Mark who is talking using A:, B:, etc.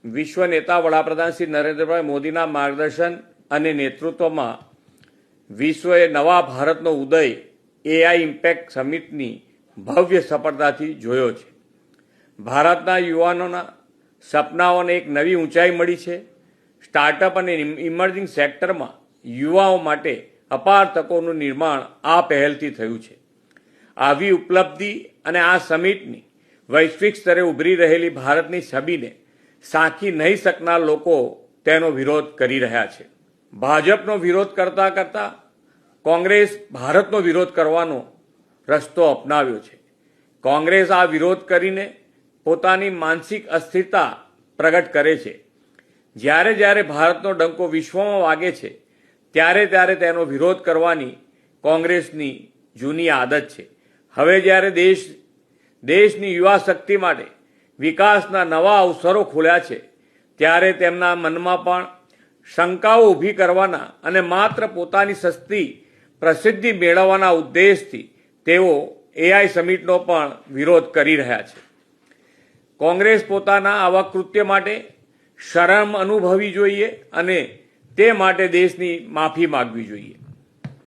A: વિશ્વ નેતા વડાપ્રધાન શ્રી નરેન્દ્રભાઈ મોદીના માર્ગદર્શન અને નેતૃત્વમાં વિશ્વએ નવા ભારતનો ઉદય એઆઈ ઇમ્પેક્ટ સમિટની ભવ્ય સફળતાથી જોયો છે. ભારતના યુવાનોના સપનાઓને એક નવી ઊંચાઈ મળી છે. સ્ટાર્ટઅપ અને ઇમર્જિંગ સેક્ટરમાં યુવાઓ માટે અપાર તકોનું નિર્માણ આ પહેલથી થયું છે. આવી ઉપલબ્ધિ અને આ સમિટની વૈશ્વિક સ્તરે ઉભરી રહેલી ભારતની છબીને સાંખી નહીં શકનાર લોકો તેનો વિરોધ કરી રહ્યા છે. ભાજપનો વિરોધ કરતા કરતા કોંગ્રેસ ભારતનો વિરોધ કરવાનો રસ્તો અપનાવ્યો છે. કોંગ્રેસ આ વિરોધ કરીને પોતાની માનસિક અસ્થિરતા પ્રગટ કરે છે. જ્યારે જ્યારે ભારતનો ડંકો વિશ્વમાં વાગે છે ત્યારે ત્યારે તેનો વિરોધ કરવાની કોંગ્રેસની જૂની આદત છે. હવે જ્યારે દેશની યુવા શક્તિ માટે વિકાસના નવા અવસરો ખોલ્યા છે ત્યારે તેમના મનમાં પણ શંકાઓ ઊભી કરવાના અને માત્ર પોતાની સસ્તી પ્રસિદ્ધિ મેળવવાના ઉદ્દેશથી તેઓ એઆઈ સમિટનો પણ વિરોધ કરી રહ્યા છે. કોંગ્રેસ પોતાના આવા કૃત્ય માટે શરમ અનુભવવી જોઈએ અને તે માટે દેશની માફી માગવી જોઈએ.